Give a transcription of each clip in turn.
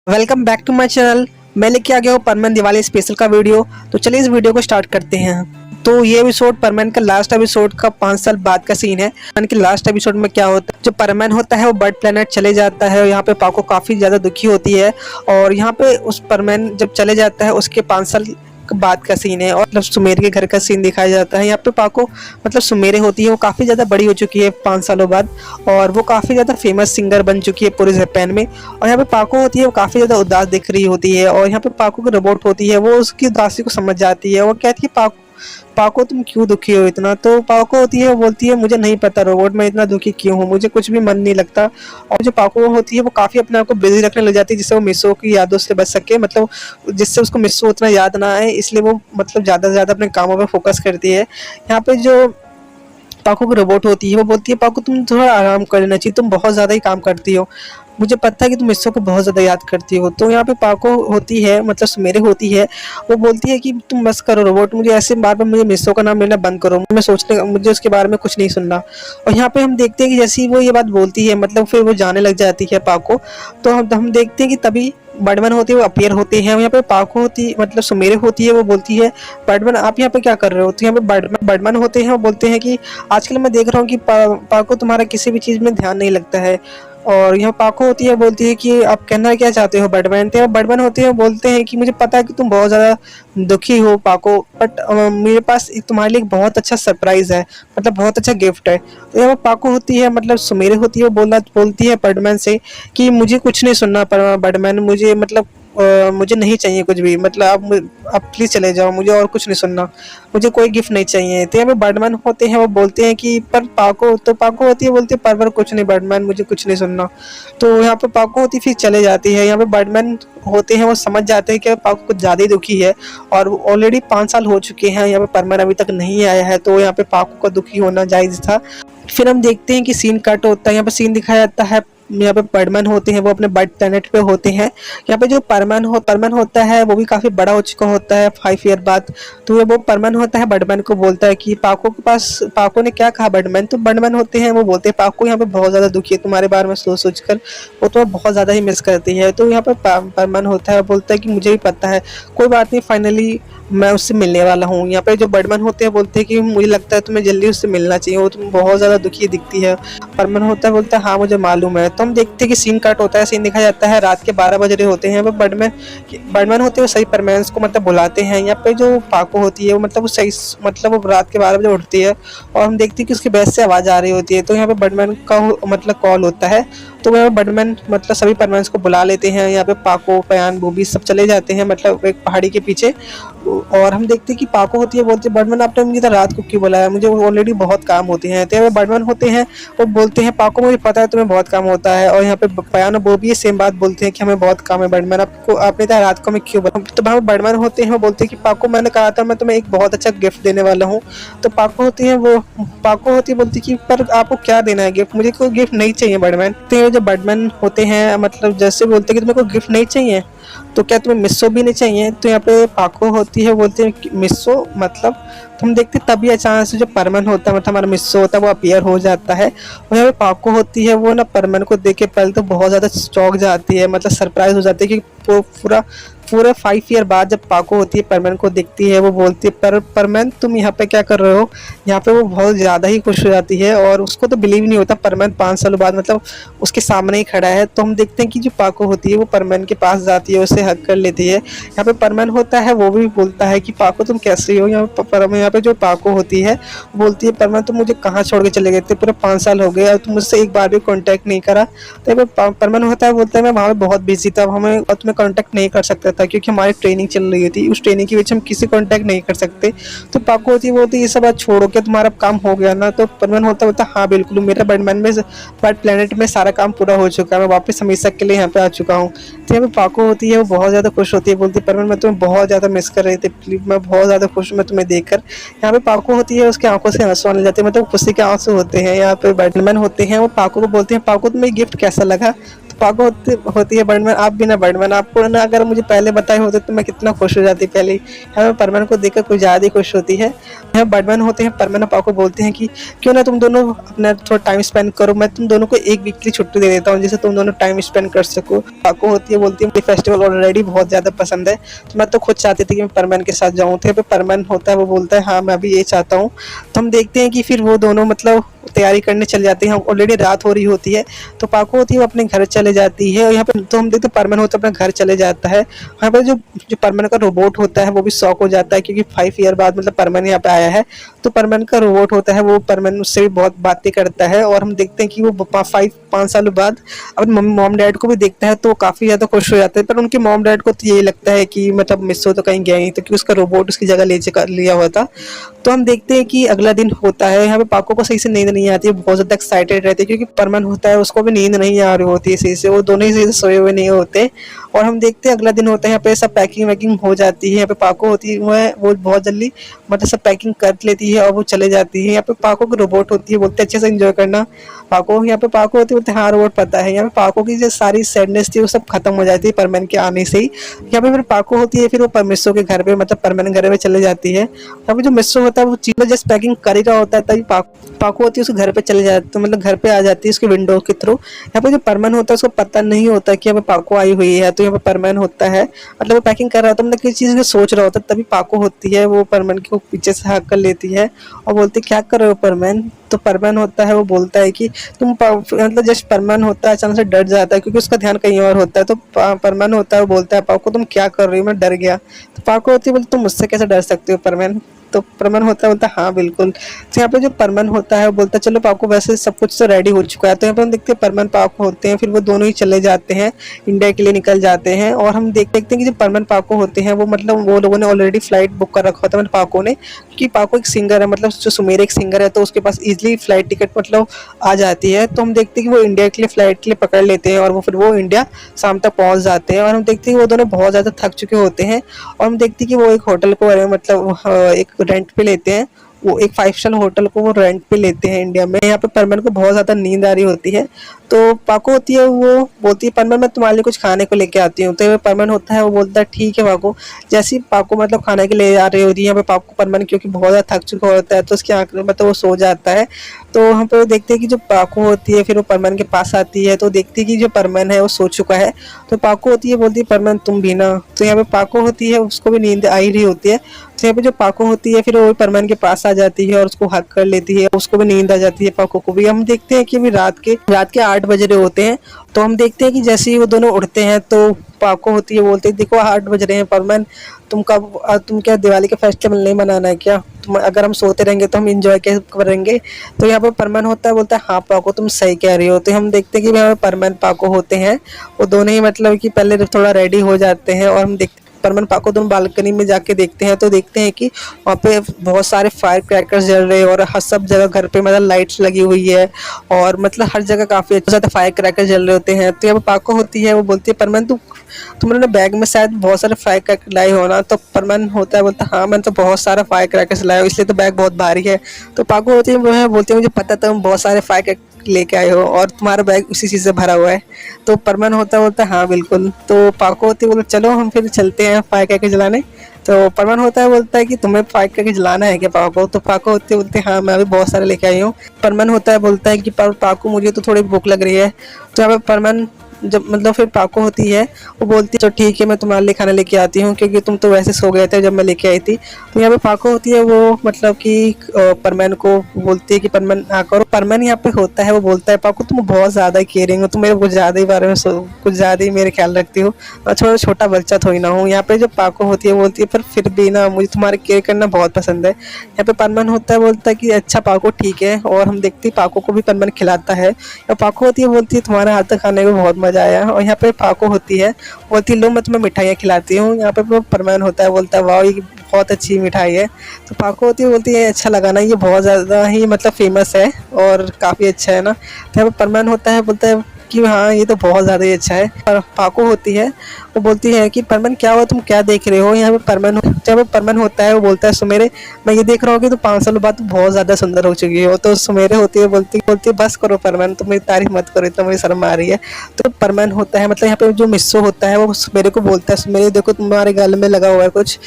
Welcome back to my channel. मैं लेके आ गया हूँ परमान दिवाली स्पेशल का वीडियो। तो चलिए इस वीडियो को स्टार्ट करते हैं। तो ये एपिसोड परमान का लास्ट एपिसोड का 5 साल बाद का सीन है। परमान के लास्ट एपिसोड में क्या होता है, जो परमान होता है वो बर्ड प्लेनेट चले जाता है और यहाँ पे पाको काफ़ी ज़्यादा दुखी होती है। और यहाँ पे उस परमान जब चले जाता है उसके 5 साल बाद का सीन है और मतलब सुमेर के घर का सीन दिखाया जाता है। यहाँ पे पाको मतलब सुमेरे होती है, वो काफ़ी ज़्यादा बड़ी हो चुकी है 5 सालों बाद और वो काफ़ी ज़्यादा फेमस सिंगर बन चुकी है पूरे जापान में। और यहाँ पे पाको होती है, वो काफ़ी ज़्यादा उदास दिख रही होती है और यहाँ पे पाको की रोबोट होती है, वो उसकी उदासी को समझ जाती है और कहती है पाको पाको तुम क्यों दुखी हो इतना। तो पाको होती है, वो बोलती है मुझे नहीं पता रोबोट, मैं इतना दुखी क्यों हूँ, मुझे कुछ भी मन नहीं लगता। और जो पाको होती है वो काफ़ी अपने आप को बिजी रखने लग जाती है जिससे वो मिसो की यादों से बच सके, मतलब जिससे उसको मिसो उतना याद ना आए, इसलिए वो मतलब ज़्यादा से ज़्यादा अपने कामों पर फोकस करती है। यहाँ पे जो पाको की रोबोट होती है वो बोलती है पाको तुम थोड़ा आराम कर लेना चाहिए, तुम बहुत ज़्यादा ही काम करती हो, मुझे पता है कि तुम मिस्सो को बहुत ज़्यादा याद करती हो। तो यहाँ पे पाको होती है, मतलब सुमेरे होती है, वो बोलती है कि तुम बस करो रोबोट, मुझे ऐसे बार बार मुझे मिस्सो का नाम लेना बंद करो, मैं सोचने मुझे उसके बारे में कुछ नहीं सुनना। और यहाँ पे हम देखते हैं कि जैसे ही वो ये बात बोलती है, मतलब फिर वो जाने लग जाती है पाको। तो हम देखते हैं कि तभी बर्डमैन होती है वो अपीयर होते हैं। यहाँ पे पाको होती मतलब सुमेरे होती है, वो बोलती है बर्डमैन आप यहाँ पे क्या कर रहे हो। तो यहाँ पे बर्डमैन होते हैं, वो बोलते हैं कि आजकल मैं देख रहा हूँ कि पाको तुम्हारा किसी भी चीज़ में ध्यान नहीं लगता है। और यहाँ पाको होती है, बोलती है कि आप कहना क्या चाहते हो बर्डमैन। तो बर्डमैन होते हैं, बोलते हैं कि मुझे पता है कि तुम बहुत ज़्यादा दुखी हो पाको, बट मेरे पास तुम्हारे लिए एक बहुत अच्छा सरप्राइज़ है, मतलब बहुत अच्छा गिफ्ट है। तो यहाँ पाको होती है, मतलब सुमेरे होती है, वो बोलती है बर्डमैन से कि मुझे कुछ नहीं सुनना बर्डमैन, मुझे मतलब मुझे नहीं चाहिए कुछ भी, मतलब आप प्लीज़ चले जाओ, मुझे और कुछ नहीं सुनना, मुझे कोई गिफ्ट नहीं चाहिए। तो यहाँ पे बर्डमैन होते हैं, वो बोलते हैं कि पर पाको, तो पाको होती है बोलती है पर कुछ नहीं बर्डमैन, मुझे कुछ नहीं सुनना। तो यहाँ पे पाको होती फिर चले जाती है। यहाँ पे बर्डमैन होते हैं, वो समझ जाते हैं कि पाको कुछ ज़्यादा ही दुखी है और ऑलरेडी 5 साल हो चुके हैं, यहाँ पे परमान अभी तक नहीं आया है, तो यहाँ पे पाको का दुखी होना जायज़ था। फिर हम देखते हैं कि सीन कट होता है, यहाँ पे सीन दिखाया जाता है, यहाँ पे बर्डमैन होते हैं, वो अपने बर्ड प्लेनेट पे होते हैं। यहाँ पे जो परमैन होता है वो भी काफ़ी बड़ा हो चुका होता है 5 ईयर बाद। तो वो परमैन होता है बर्डमैन को बोलता है कि पाको के पास, पाको ने क्या कहा बर्डमैन। तो बर्डमैन होते हैं, वो बोलते हैं पाको यहाँ पे बहुत ज़्यादा दुखी है तुम्हारे बारे में सोच सोच कर, वो तो बहुत ज़्यादा ही मिस करती है। तो यहाँ पे परमैन होता है, बोलता है कि मुझे भी पता है, कोई बात नहीं, फाइनली मैं उससे मिलने वाला हूँ। यहाँ पे जो बर्डमैन होते हैं बोलते हैं कि मुझे लगता है तुम्हें जल्दी उससे मिलना चाहिए, वो तुम बहुत ज़्यादा दुखी दिखती है। परमैन होता है, बोलता है हाँ मुझे मालूम है। तो हम देखते हैं कि सीन कट होता है, सीन दिखाया जाता है रात के 12 बज रहे होते हैं। यहाँ पे बर्डमैन होते हैं, वो सही परमैन्स को मतलब बुलाते हैं। यहाँ पे जो पाको होती है वो मतलब वो सही मतलब वो रात के 12 बजे उठती है और हम देखते हैं कि उसकी बेड से आवाज़ आ रही होती है। तो यहाँ पे बर्डमैन का मतलब कॉल होता है, तो यहाँ पे बर्डमैन मतलब सभी परमैन्स को बुला लेते हैं। यहाँ पे पाको, पयान, बूबी सब चले जाते हैं, मतलब एक पहाड़ी के पीछे। और हम देखते हैं कि पाको होती है, बोलती है बर्डमैन आपने मुझे रात को क्यों बुलाया, मुझे ऑलरेडी बहुत काम होते हैं। तो बर्डमैन होते हैं, वो बोलते हैं पाको मुझे पता है तुम्हें बहुत काम होता है। और यहाँ पे पयान और बूबी सेम बात बोलते हैं कि हमें बहुत काम है बर्डमैन, आपको आपने कहा रात को हमें क्यों बुलाया। तो वहाँ बर्डमैन होते हैं, वो बोलते हैं कि पाको मैंने कहा था मैं तुम्हें एक बहुत अच्छा गिफ्ट देने वाला हूँ। तो पाको होती है, वो पाको होती है, बोलती है कि पर आपको क्या देना है गिफ्ट, मुझे कोई गिफ्ट नहीं चाहिए बर्डमैन। तो जो बर्डमैन होते हैं मतलब जैसे बोलते हैं कि तुम्हें कोई गिफ्ट नहीं चाहिए, तो क्या तुम्हें मिस्सो भी नहीं चाहिए। तो यहाँ पे पाको होती है, बोलते हैं कि मिस्सो मतलब। तो हम देखते हैं तभी अचानक से जो परमन होता है, मतलब हमारा मिस्सो होता है, वो अपीयर हो जाता है। और यहाँ पे पाको होती है, वो ना परमन को देख के पहले तो बहुत ज़्यादा चौंक जाती है, मतलब सरप्राइज हो जाती है कि वो पूरा 5 ईयर बाद जब पाको होती है परमन को देखती है, वो बोलती है परमन तुम यहाँ पे क्या कर रहे हो। यहाँ पे वो बहुत ज़्यादा ही खुश हो जाती है और उसको तो बिलीव नहीं होता परमन 5 सालों बाद मतलब उसके सामने ही खड़ा है। तो हम देखते हैं कि जो पाको होती है वो परमन के पास जाती है, उसे हक कर लेती है। यहाँ पे परमन होता है, वो भी बोलता है कि पाको तुम कैसे हो। यहाँ पे जो पाको होती है बोलती है परमन तुम मुझे कहाँ छोड़ के चले गए थे, पूरे 5 साल हो गए और तुम मुझसे एक बार भी कॉन्टैक्ट नहीं करा। तो परमन होता है, बोलता है मैं वहाँ पे बहुत बिजी था, हमें और तुम्हें कॉन्टैक्ट नहीं कर सकता था क्योंकि हमारी ट्रेनिंग चल रही थी, उस ट्रेनिंग की वजह से हम किसी कॉन्टैक्ट नहीं कर सकते। तो पाको होती है, बोलती है ये सब बात छोड़ो, क्या तुम्हारा काम हो गया ना। तो परमन होता हाँ बिल्कुल, मेरा बर्ड प्लेनेट में सारा काम पूरा हो चुका है, मैं वापस हमेशा के लिए यहाँ पे आ चुका हूँ। तो यहाँ पे पाको होती है, वो बहुत ज़्यादा खुश होती है, बोलती है परमन मैं तुम्हें बहुत ज़्यादा मिस कर रही थी, प्लीज मैं बहुत ज़्यादा खुश हूँ मैं तुम्हें देखकर। यहाँ पे पाको होती है, उसकी आंखों से आंसू आने जाते हैं, मतलब खुशी के आंसू होते हैं। यहाँ पे बैटमैन होते हैं, वो पाको को बोलते हैं पाको तुम्हें गिफ्ट कैसा लगा। तो पाको होती है बर्डमैन, आप भी ना बर्डमैन, आपको ना अगर मुझे पहले बताए होते तो मैं कितना खुश हो जाती पहले ही। हमें परमैन को देखकर कुछ ज़्यादा ही खुश होती है। यहाँ बर्डमैन होते हैं, परमैन और पाको बोलते हैं कि क्यों ना तुम दोनों अपना थोड़ा टाइम स्पेंड करो, मैं तुम दोनों को एक वीक की छुट्टी दे देता हूँ जिससे तुम दोनों टाइम स्पेंड कर सको। पाको होती है, बोलती है मुझे फेस्टिवल ऑलरेडी बहुत ज़्यादा पसंद है, तो मैं तो खुद चाहती थी कि मैं परमैन के साथ जाऊँ। तो परमैन होता है, वो बोलता है हाँ मैं भी ये चाहता हूँ। तो हम देखते हैं कि फिर वो दोनों मतलब तैयारी करने चले जाते हैं। ऑलरेडी रात हो रही होती है, तो पाको होती है वो अपने घर चले जाती है। और यहाँ पे तो हम देखते हैं परमैन होता है अपने घर चले जाता है। यहाँ पर जो जो परमैन का रोबोट होता है वो भी शॉक हो जाता है, क्योंकि 5 ईयर बाद मतलब परमैन यहाँ पे आया है। तो परमैन का रोबोट होता है, वो परमैन उससे भी बहुत बातें करता है। और हम देखते हैं कि वो 5 सालों बाद अपने मॉम डैड को भी देखता है, तो काफ़ी ज़्यादा खुश हो जाता है। पर उनके मॉम डैड को तो यही लगता है कि मतलब मिस हो तो कहीं गया ही, तो क्योंकि उसका रोबोट उसकी जगह ले लिया हुआ था। तो हम देखते हैं कि अगला दिन होता है। यहाँ पे पाको को सही से नींद नहीं आती है, बहुत ज़्यादा एक्साइटेड रहती है, क्योंकि परमैन होता है उसको भी नींद नहीं आ रही होती है सही से, वो दोनों ही सही से सोए हुए नहीं होते। और हम देखते हैं अगला दिन होता है, यहाँ पे सब पैकिंग वैकिंग हो जाती है। यहाँ पे पाको होती है वो बहुत जल्दी मतलब सब पैकिंग कर लेती है और वो चले जाती है। यहाँ पे पाको की रोबोट होती है, बोलते अच्छे से एंजॉय करना पाको। यहाँ पे पाको होती है, बोलते हाँ रोबोट पता है। यहाँ पे पाको की जो सारी सैडनेस थी वो सब खत्म हो जाती है परमैन के आने से ही। यहाँ पे फिर पाको होती है, फिर वो परमिशो के घर पे मतलब परमैन घर में चले जाती है। यहाँ पे जो मिस्रो होता है वो चीज़ जस्ट पैकिंग कर ही रहा होता है, तभी पाको होती है उसके घर पे चले जाती है, मतलब घर पे आ जाती है उसके विंडो के थ्रू। यहाँ पे जो परमैन होता है उसको पता नहीं होता कि यहाँ पे पाको आई हुई है। तो यहाँ पे परमैन होता है, मतलब वो पैकिंग कर रहा होता है, मतलब किसी चीज़ को सोच रहा होता है, तभी पाको होती है वो परमैन को पीछे से हाथ कर लेती है और बोलती है क्या कर रहे हो परमैन। तो परमैन होता है वो बोलता है कि मतलब जस्ट परमैन होता है अचानक से डर जाता है, क्योंकि उसका ध्यान कहीं और होता है। तो परमैन होता है वो बोलता है पाको तुम क्या कर रही हो, मैं डर गया। तो पाको होती है बोलती तुम मुझसे कैसे डर सकते हो परमैन। तो परमैन होता है बोलता है हाँ बिल्कुल। तो यहाँ पे जो परमैन होता है वो बोलता है चलो पाको वैसे सब कुछ तो रेडी हो चुका है। तो यहाँ पे हम देखते हैं परमैन पाको होते हैं, फिर वो दोनों ही चले जाते हैं, इंडिया के लिए निकल जाते हैं। और हम देखते हैं कि जो परमैन पाको होते हैं वो मतलब वो लोगों ने ऑलरेडी फ्लाइट बुक कर रखा होता है, मतलब पाको ने, क्योंकि पाको एक सिंगर है, मतलब जो सुमेर एक सिंगर है, तो उसके पास इजिली फ्लाइट टिकट मतलब आ जाती है। तो हम देखते हैं कि वो इंडिया के लिए फ्लाइट के लिए पकड़ लेते हैं और वो फिर वो इंडिया शाम तक पहुंच जाते हैं। और हम देखते हैं कि वो दोनों बहुत ज़्यादा थक चुके होते हैं। और हम देखते हैं कि वो एक होटल को मतलब एक रेंट पे लेते हैं, वो एक 5 स्टार होटल को वो रेंट पे लेते हैं इंडिया में। यहाँ पे परमैन को बहुत ज़्यादा नींद आ रही होती है, तो पाको होती है वो बोलती है परमैन मैं तुम्हारे लिए कुछ खाने को लेके आती हूँ। तो ये परमैन होता है वो बोलता है ठीक है पाको। जैसे ही पाको मतलब खाने के लिए आ रही होती है, यहाँ पे पाको परमैन क्योंकि बहुत ज़्यादा थक चुका होता है तो उसकी आंख में मतलब वो सो जाता है। तो यहाँ पे देखते हैं कि जो पाको होती है फिर वो परमैन के पास आती है, तो देखती है कि जो परमैन है वो सो चुका है। तो पाको होती है बोलती है परमैन तुम भी ना। तो यहाँ पे पाको होती है उसको भी नींद आ ही रही होती है। तो यहाँ पे जो पाको होती है फिर वो परमैन के पास आ जाती है और उसको हक कर लेती है, उसको भी नींद आ जाती है पाको को भी। हम देखते हैं कि अभी रात के 8 बज रहे होते हैं। तो हम देखते हैं कि जैसे ही वो दोनों उड़ते हैं तो पाको होती है बोलते हैं देखो 8 बज रहे हैं परमैन, तुम क्या दिवाली का फेस्टिवल नहीं मनाना है क्या, तुम अगर हम सोते रहेंगे तो हम इंजॉय कैसे करेंगे। तो यहाँ पर परमैन होता है बोलता है हाँ पाको तुम सही कह रही हो। तो हम देखते हैं कि यहाँ पर परमैन पाको होते हैं वो दोनों ही मतलब कि पहले थोड़ा रेडी हो जाते हैं। और हम देखते परमैन पाको दोनों बालकनी में जाके देखते हैं, तो देखते हैं कि वहाँ पे बहुत सारे फायर क्रैकर्स जल रहे हैं और हर सब जगह घर पे मतलब लाइट्स लगी हुई है और मतलब हर जगह काफ़ी ज़्यादा फायर क्रैकर्स जल रहे होते हैं। तो यहाँ पे पाको होती है वो बोलती है परमैन तुमने बैग में शायद बहुत सारे फायर क्रैकर लाए हो ना। तो परमैन होता है बोलता है हाँ मैंने तो बहुत सारा फायर क्रैकर्स लाया हो, इसलिए तो बैग बहुत भारी है। तो पाको होती है वो है बोलती है मुझे पता था तुम बहुत सारे फायर क्रैकर लेके आए हो और तुम्हारा बैग उसी चीज़ से भरा हुआ है। तो परमैन होता है बोलता है हाँ बिल्कुल। तो पाको होती है बोलते चलो हम फिर चलते हैं फायर क्रैकर जलाने। तो परमैन होता है बोलता है कि तुम्हें फायर क्रैकर जलाना है क्या पाको। तो पाको होते बोलते हाँ मैं अभी बहुत सारे लेके आई हूँ। परमैन होता है बोलता है कि पाको मुझे तो थोड़ी भूख लग रही है। तो यहाँ पे परमैन जब मतलब फिर पाको होती है वो बोलती है तो ठीक है मैं तुम्हारे लिए खाना लेके आती हूँ, क्योंकि तुम तो वैसे सो गए थे जब मैं लेके आई थी। तो यहाँ पे पाको होती है वो मतलब कि परमैन को बोलती है कि परमैन आकर। परमैन यहाँ पे होता है वो बोलता है पाको तुम बहुत ज़्यादा केयरिंग हो, तुम मेरे कुछ ज़्यादा ही बारे में कुछ ज़्यादा ही मेरे ख्याल रखती हो, मैं थोड़ा छोटा बच्चा थोड़ी ना हूँ। यहाँ पे जो पाको होती है बोलती है पर फिर भी ना मुझे तुम्हारी केयर करना बहुत पसंद है। यहाँ पे परमैन होता है बोलता है कि अच्छा पाको ठीक है। और हम देखते हैं पाको को भी परमैन खिलाता है। और पाको होती है बोलती है तुम्हारे हाथ का खाने में बहुत मज़ा आया। और यहाँ पे पाको होती है बोलती है लो मैं तुम्हें मिठाइयाँ खिलाती हूँ। यहाँ पे परमैन होता है बोलता है वाह ये बहुत अच्छी मिठाई है। तो पाको होती है बोलती है अच्छा लगा ना, ये बहुत ज़्यादा ही मतलब फेमस है और काफ़ी अच्छा है ना। तो यहाँ पे परमैन होता है बोलता है कि हाँ ये तो बहुत ज़्यादा ही अच्छा है। पर पाको होती है, वो बोलती है कि परमन क्या हुआ, तुम क्या देख रहे हो? यहाँ पे परमन, जब परमन होता है वो बोलता है सुमेरे मैं ये देख रहा हूँ कि तुम 5 सालों बाद तुम बहुत ज़्यादा सुंदर हो चुकी हो। तो सुमेरे होती है बोलती बोलती बस करो परमन, तुम मेरी तारीफ मत करो, इतना मुझे शर्म आ रही है। तो परमन होता है, मतलब यहाँ पे जो मिस्सो होता है वो सुमेरे को बोलता है सुमेरे देखो तुम्हारे गाल में लगा हुआ है कुछ।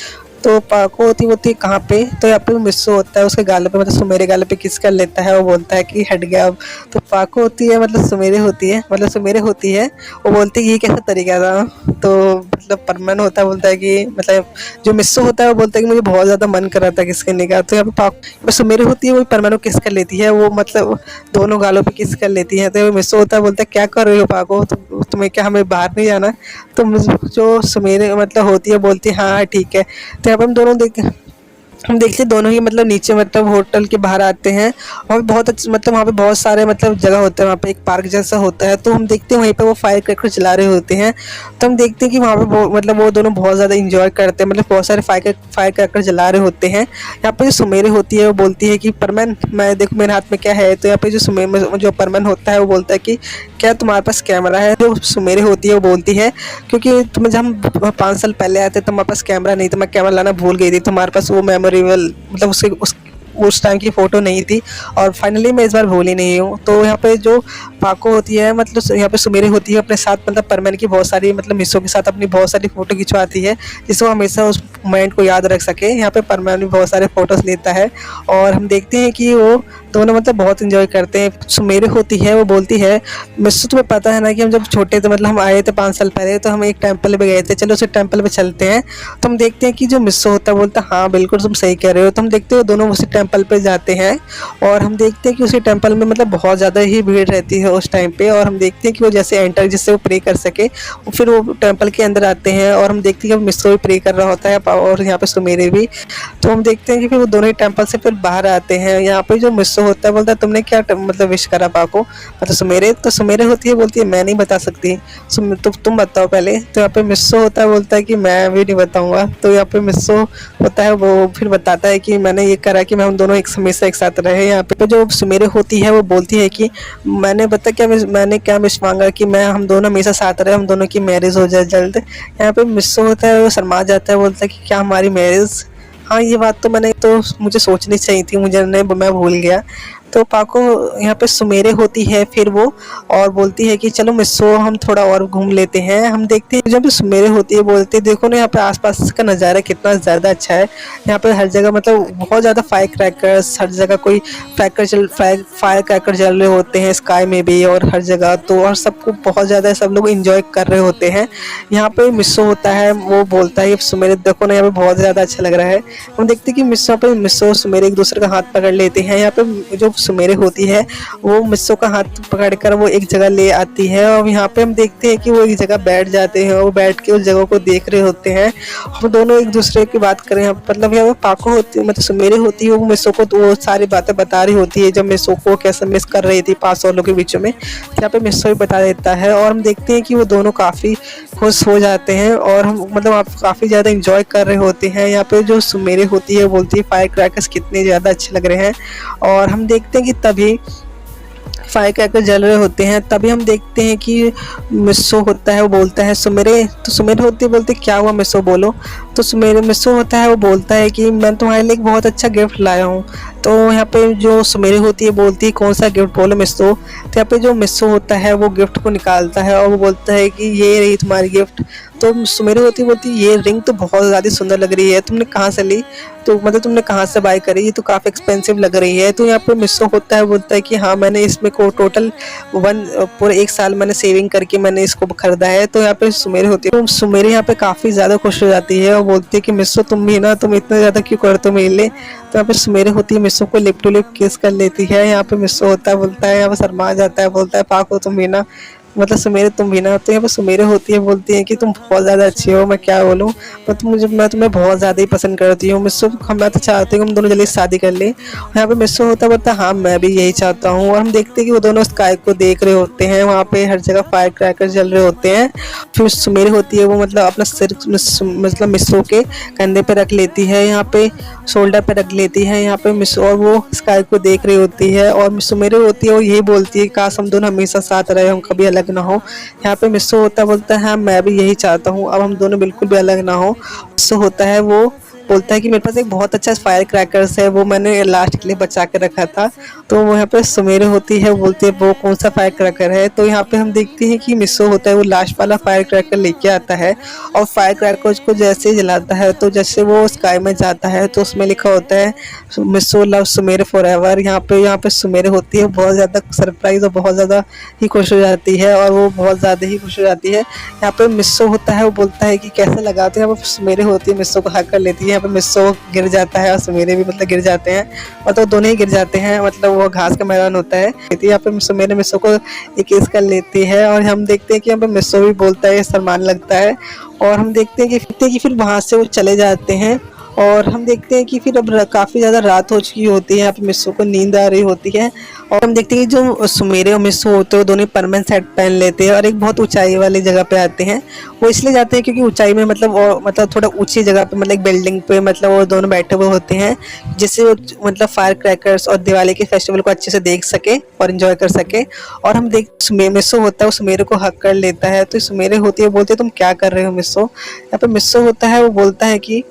तो पाको होती कहाँ पे, तो यहाँ पे मिस्सो होता है उसके गाल पे, मतलब सुमेरे गाल पे किस कर लेता है, वो बोलता है कि हट गया अब। तो पाको होती है मतलब सुमेरे होती है, मतलब सुमेरे होती है, वो बोलती है ये कैसा तरीका था। तो मतलब परमन होता है बोलता है कि मतलब जो मिस्सो होता है वो बोलता है कि मुझे बहुत ज़्यादा मन कर रहा था किस करने का। तो यहाँ पे पाको सुमेरे होती है वो परमन को किस कर लेती है, वो मतलब दोनों गालों पे किस कर लेती है। तो मिस्सो होता है बोलता है क्या कर रहे हो पाको, तुम्हें क्या हमें बाहर नहीं जाना? तो जो सुमेरे मतलब होती है बोलती है हाँ ठीक है। तो यहाँ पे हम देखते दोनों ही मतलब नीचे मतलब होटल के बाहर आते हैं। और बहुत अच्छा मतलब वहाँ पे बहुत सारे मतलब जगह होते हैं, वहाँ पे एक पार्क जैसा होता है। तो हम देखते हैं वहीं पे वो फायर क्रैकर चला रहे होते हैं। तो हम देखते हैं कि वहाँ पे मतलब वो दोनों बहुत ज़्यादा इंजॉय करते हैं, मतलब बहुत सारे फायर क्रैकर जला रहे होते हैं। यहाँ पे जो सुमेरे होती है वो बोलती है कि परमन मैं देखो मेरे हाथ में क्या है। तो यहाँ पे जो परमन होता है वो बोलता है कि क्या तुम्हारे पास कैमरा है? जो सुमेरे होती है वो बोलती है क्योंकि तुम्हें जब हम 5 साल पहले आए थे तुम्हारे पास कैमरा नहीं था, मैं कैमरा लाना भूल गई थी, तुम्हारे पास वो मेमोरेबल मतलब उस टाइम की फ़ोटो नहीं थी और फाइनली मैं इस बार भूली नहीं हूँ। तो यहाँ पे जो पाको होती है मतलब यहाँ पे सुमेरे होती है अपने साथ मतलब परमन की बहुत सारी मतलब मिसों के साथ अपनी बहुत सारी फ़ोटो खिंचवाती है जिससे वो हमेशा उस मोमेंट को याद रख सके। यहाँ पे परमन भी बहुत सारे फ़ोटोज़ लेता है और हम देखते हैं कि वो दोनों मतलब बहुत इंजॉय करते हैं। सुमेरे होती है वो बोलती है मिस्सो तुम्हें पता है ना कि हम जब छोटे थे मतलब हम आए थे 5 साल पहले, तो हम एक टेंपल पे गए थे, चलो उस टेंपल पे चलते हैं। तो हम देखते हैं कि जो मिस्सो होता है बोलता है हाँ बिल्कुल तुम सही कह रहे हो। तो हम देखते हो दोनों उसी टेंपल पे जाते हैं और हम देखते हैं कि उसी टेंपल में मतलब बहुत ज़्यादा ही भीड़ रहती है उस टाइम पे। और हम देखते हैं कि वो जैसे एंटर जिससे वो प्रे कर सके फिर वो टेंपल के अंदर आते हैं और हम देखते हैं कि मिस्सो भी प्रे कर रहा होता है और यहाँ पे सुमेरे भी। तो हम देखते हैं कि फिर वो दोनों ही टेंपल से फिर बाहर आते हैं। यहाँ पे जो मिस्सो होता है बोलता है तुमने क्या मतलब विश करा पाको, मतलब सुमेरे? तो सुमेरे होती है बोलती है मैं नहीं बता सकती, तो तुम बताओ पहले। तो यहाँ पे मिस्सो होता है बोलता है कि मैं भी नहीं बताऊंगा। तो यहाँ पे मिस्सो होता है वो फिर बताता है कि मैंने ये करा कि मैं हम दोनों हमेशा एक साथ रहे। यहाँ पे जो सुमेरे होती है वो बोलती है कि मैंने क्या विश मांगा कि मैं हम दोनों हमेशा साथ रहे, हम दोनों की मैरिज हो जाए जल्द। यहाँ पे मिस्सो होता है वो शर्मा जाता है, बोलता है कि क्या हमारी मैरिज? हाँ ये बात तो मुझे सोचनी चाहिए थी, मैं भूल गया। तो पाको यहाँ पे सुमेरे होती है फिर वो और बोलती है कि चलो मिस्सो हम थोड़ा और घूम लेते हैं। हम देखते हैं जब सुमेरे होती है बोलते हैं देखो ना यहाँ पे आसपास का नज़ारा कितना ज़्यादा अच्छा है। यहाँ पे हर जगह मतलब बहुत ज़्यादा फायर क्रैकर्स, हर जगह कोई फायर क्रैकर जल रहे होते हैं स्काई में भी और हर जगह। तो और सबको बहुत ज़्यादा सब लोग इंजॉय कर रहे होते हैं। यहाँ पे मिस्सो होता है वो बोलता है सुमेरे देखो ना यहाँ पे बहुत ज़्यादा अच्छा लग रहा है। हम देखते हैं कि मिस्सो सुमेरे एक दूसरे का हाथ पकड़ लेते हैं। यहाँ पे जो सुमेरे होती है वो मिस्सो का हाथ पकड़कर वो एक जगह ले आती है और यहाँ पे हम देखते हैं कि वो एक जगह बैठ जाते हैं और वो बैठ के उस जगह को देख रहे होते हैं। हम दोनों एक दूसरे की बात करें मतलब यहाँ पे पाको होती है मतलब सुमेरे होती है वो मिस्सो को वो सारी बातें बता रही होती है जब मिस्सो को कैसे मिस कर रही थी 5 सालों के बीच में। यहाँ पे मिस्सो भी बता देता है और हम देखते हैं कि वो दोनों काफ़ी खुश हो जाते हैं और हम मतलब आप काफ़ी ज़्यादा इंजॉय कर रहे होते हैं। यहाँ पे जो सुमेरे होती है बोलती है फायर क्रैकर्स कितने ज़्यादा अच्छे लग रहे हैं। और हम देखते हैं कि तभी फायर क्रैकर जल रहे होते हैं। तभी हम देखते हैं कि मिस्सो होता है वो बोलता है सुमेरे। तो सुमेरे होती है बोलती क्या हुआ मिस्सो बोलो। तो मिस्सो होता है वो बोलता है कि मैं तुम्हारे लिए एक बहुत अच्छा गिफ्ट लाया हूँ। तो यहाँ पे जो सुमेरे होती है बोलती है कौन सा गिफ्ट बोलो मिस्सो। तो यहाँ पे जो मिस्सो होता है वो गिफ्ट को निकालता है और वो बोलता है कि ये रही तुम्हारी गिफ्ट। तो सुमेरे होती बोलती ये रिंग तो बहुत ज़्यादा सुंदर लग रही है, तुमने कहाँ से ली? तो मतलब तुमने कहाँ से बाय करी? ये तो काफ़ी एक्सपेंसिव लग रही है। तो यहाँ पे मिस्सो होता है बोलता है कि हाँ मैंने इसमें को टोटल पूरे 1 साल मैंने सेविंग करके मैंने इसको खरीदा है। तो यहाँ पे सुमेरे होती है तो सुमेरे यहाँ पे काफ़ी ज़्यादा खुश हो जाती है और बोलती है कि मिस्सो तुम भी ना तुम इतना ज़्यादा क्यों करते हो मेरे लिए। तो यहाँ पे सुमेरे होती है मिस्सो को लिप टू लिप किस कर लेती है। यहाँ पे मिस्सो होता है बोलता है यहाँ पे शर्मा जाता है बोलता है पाको तुम भी ना मतलब सुमेरे तुम भी ना। तो यहाँ पे सुमेरे होती है बोलती है कि तुम बहुत ज़्यादा अच्छी हो, मैं क्या बोलूँ, मैं तुम्हें बहुत ज़्यादा ही पसंद करती हूँ मिस्सो। मैं तो चाहती हूँ हम दोनों जल्दी शादी कर लें। यहाँ पे मिस्सो होता है बोलता है हाँ मैं भी यही चाहता हूँ। और हम देखते हैं कि वो दोनों स्काई को देख रहे होते हैं, वहाँ पे हर जगह फायर क्रैकर जल रहे होते हैं। फिर सुमेरे होती है वो मतलब अपना सिर मतलब मिस्सो के कंधे पे रख लेती है, यहाँ पे शोल्डर पे रख लेती है यहाँ पे मिस्सो और वो स्काई को देख रही होती है। और सुमेरे होती है वो यही बोलती है काश हम दोनों हमेशा साथ रहे, हम कभी अलग अलग ना हो। यहाँ पे मिस्सो होता है, बोलता है हाँ मैं भी यही चाहता हूँ, अब हम दोनों बिल्कुल भी अलग ना हो। मिस्सो होता है वो बोलता है कि मेरे पास एक बहुत अच्छा फायर क्रैकर्स है, वो मैंने लास्ट के लिए बचा के रखा था। तो वो यहाँ पे सुमेरे होती है, वो बोलती है वो कौन सा फायर क्रैकर है। तो यहाँ पे हम देखते हैं कि मिस्सो होता है वो लास्ट वाला फायर क्रैकर लेके आता है और फायर क्रैकर को जैसे ही जलाता है तो जैसे वो स्काई में जाता है तो उसमें लिखा होता है मिस्सो लव सुमेरे फॉर एवर। यहाँ पे सुमेरे होती है, बहुत ज़्यादा सरप्राइज और बहुत ज़्यादा ही खुश हो जाती है और वो बहुत ज़्यादा ही खुश हो जाती है। यहाँ पे मिस्सो होता है वो बोलता है कि कैसे लगा, तो यहाँ पे सुमेरे होती है मिस्सो को हक कर लेती है। यहाँ पे मिस्सो गिर जाता है और सुमेरे भी मतलब गिर जाते हैं, मतलब दोनों ही गिर जाते हैं, मतलब वो घास का मैदान होता है। यहाँ पे सुमेरे मिस्सो को एक किस कर लेती है और हम देखते हैं कि यहाँ पे मिस्सो भी बोलता है सम्मान लगता है। और हम देखते हैं कि फिर वहाँ से वो चले जाते हैं और हम देखते हैं कि फिर अब काफ़ी ज़्यादा रात हो चुकी होती है। यहाँ पे मिस्सो को नींद आ रही होती है और हम देखते हैं कि जो सुमेरे और मिस्सो होते हैं वो दोनों परमानेंट सेट पहन लेते हैं और एक बहुत ऊंचाई वाली जगह पे आते हैं। वो इसलिए जाते हैं क्योंकि ऊंचाई में मतलब थोड़ा ऊंची जगह पे, मतलब एक बिल्डिंग पे, मतलब वो दोनों बैठे हुए होते हैं जिससे वो मतलब फायर क्रैकर्स और दिवाली के फेस्टिवल को अच्छे से देख सके और इन्जॉय कर सके। और हम मिस्सो होता है वो सुमेरे को हक कर लेता है, तो सुमेरे होती है बोलते तुम क्या कर रहे हो मिस्सो। यहाँ पे मिस्सो होता है वो बोलता है कि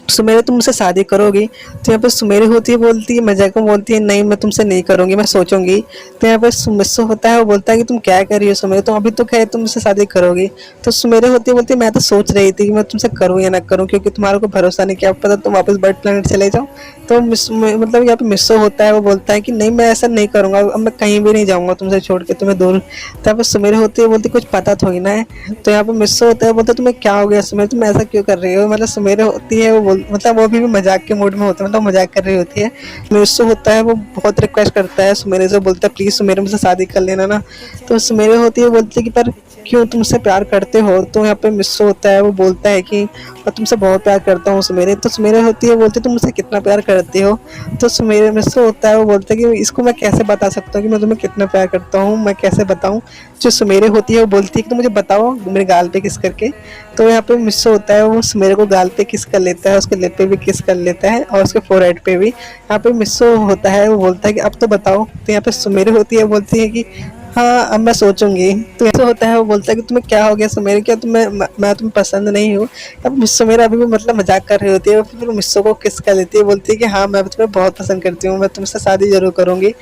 सुमेरे तुम मुझसे शादी करोगी। तो यहाँ पे सुमेरे होती है बोलती है मजाक में बोलती है नहीं मैं तुमसे नहीं करूँगी, मैं सोचूंगी। तो यहाँ पे मिस्सो होता है वो बोलता है कि तुम क्या कर रही हो सुमेरे, तुम अभी तो कहे तुम मुझसे शादी करोगी। तो सुमेरे होती है बोलती है मैं तो सोच रही थी कि मैं तुमसे करूँ या ना करूँ, क्योंकि तुम्हारे को भरोसा नहीं किया, पता तुम वापस बर्ड प्लेनेट चले जाओ। तो मतलब यहाँ पे मिस्सो होता है वो बोलता है कि नहीं मैं ऐसा नहीं करूँगा, अब मैं कहीं भी नहीं जाऊँगा तुमसे छोड़ के तुम्हें दूर। तो यहाँ पे सुमेरे होती है बोलती कुछ पता थोड़ी ना है। तो यहाँ पे मिस्सो होता है बोलता तुम्हें क्या हो गया सुमेरे, तुम ऐसा क्यों कर रही हो। मतलब सुमेरे होती है वो मतलब वो भी मजाक के मूड में होता है, मतलब मजाक कर रही होती है। मिस्सो होता है वो बहुत रिक्वेस्ट करता है सुमेरे से, बोलता है प्लीज़ सुमेरे मुझसे शादी कर लेना ना। तो सुमेरे होती है बोलती है कि पर क्यों तुमसे प्यार करते हो। तो यहाँ पे मिस्सो होता है वो बोलता है कि मैं तुमसे बहुत प्यार करता हूँ सुमेरे। तो सुमेरे होती है बोलती तुम मुझसे कितना प्यार करते हो। तो सुमेरे मिस्सो होता है वो बोलता है कि इसको मैं कैसे बता सकता हूँ कि मैं तुम्हें कितना प्यार करता हूँ, मैं कैसे बताऊँ। जो सुमेरे होती है वो बोलती है कि तुम मुझे बताओ मेरे गाल पे किस करके। तो यहाँ पे मिस्सो होता है वो सुमेरे को गाल पे किस कर लेता है, उसके लिप पे भी किस कर लेता है और उसके फोरहेड पे भी। यहाँ पे मिस्सो होता है वो बोलता है कि अब तो बताओ। तो यहाँ पे सुमेरे होती है बोलती है कि हाँ अब मैं सोचूंगी। तो ऐसा होता है वो बोलता है कि तुम्हें क्या हो गया सुमेरे, क्या मैं तुम्हें पसंद नहीं हूँ। अब सुमेरा अभी भी मतलब मजाक कर रही होती है, फिर मिस्सो को किस कर लेती है, बोलती है कि हाँ मैं तुम्हें बहुत पसंद करती हूँ, मैं तुमसे शादी जरूर करूँगी,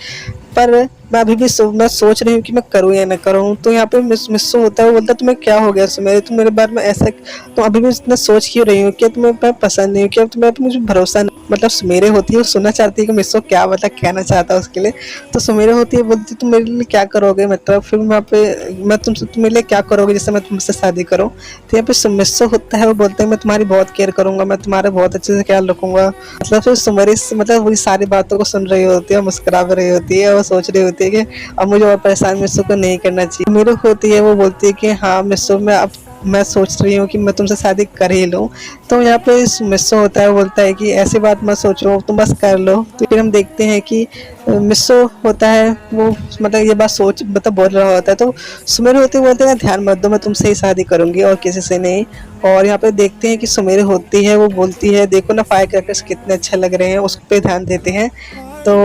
पर मैं अभी भी मैं सोच रही हूँ कि मैं करूँ या ना करूँ। तो यहाँ पे मिस्सो होता है वो बोलता है तुम्हें क्या हो गया सुमेरे, तुम मेरे बारे में ऐसा तो अभी भी इतना सोच क्यों रही हूँ, क्या तुम्हें मैं पसंद नहीं हूँ, क्या तुम्हें मुझे भरोसा नहीं। मतलब सुमेरे होती है वो सुनना चाहती है कि मिस्सो क्या मतलब कहना चाहता है उसके लिए। तो सुमेरे होती है बोलती तुम मेरे लिए क्या करोगे, मतलब फिर मैं तुमसे तुम मेरे लिए क्या करोगे जिससे मैं तुमसे शादी करूँ। तो यहाँ पे मिस्सो होता है वो बोलते हैं मैं तुम्हारी बहुत केयर करूँगा, मैं तुम्हारा बहुत अच्छे से ख्याल रखूंगा। मतलब फिर सुमेरे मतलब वही सारी बातों को सुन रही होती है, मुस्कुरा भी रही होती है और सोच रही होती है कि अब मुझे और परेशान मिस्सो को नहीं करना चाहिए। मेरे होती है वो बोलती है कि हाँ मिस्सो मैं सोच रही हूँ कि मैं तुमसे शादी कर ही लूँ। तो यहाँ पे मिस्सो होता है वो बोलता है कि ऐसी बात मत सोचो, तुम बस कर लो। तो फिर हम देखते हैं कि मिस्सो होता है वो मतलब ये बात सोच मतलब बोल रहा होता है। तो सुमेरे होते बोलते हैं ध्यान मत दो, मैं तुमसे ही शादी करूंगी और किसी से नहीं। और यहाँ पे देखते हैं कि सुमेरे होती है वो बोलती है देखो ना फायर क्रैकर्स कितने अच्छे लग रहे हैं, उस पर ध्यान देते हैं। तो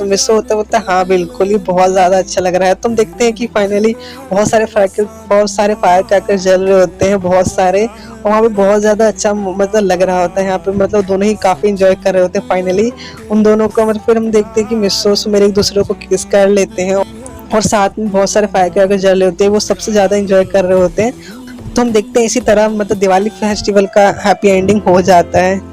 मिस्सो होता बोलता है हाँ बिल्कुल ही बहुत ज़्यादा अच्छा लग रहा है। तो हम देखते हैं कि फाइनली बहुत सारे फायर क्रैकर्स जल रहे होते हैं, बहुत सारे, और वहाँ पे बहुत ज़्यादा अच्छा मतलब लग रहा होता है। यहाँ पे मतलब दोनों ही काफ़ी इंजॉय कर रहे होते हैं फाइनली उन दोनों को। मतलब फिर हम देखते हैं कि मिस्सो सुमेरे एक दूसरे को किस कर लेते हैं और साथ में बहुत सारे फायर क्रैकर्स जल रहे होते हैं, वो सबसे ज़्यादा इंजॉय कर रहे होते हैं। तो हम देखते हैं इसी तरह मतलब दिवाली फेस्टिवल का हैप्पी एंडिंग हो जाता है।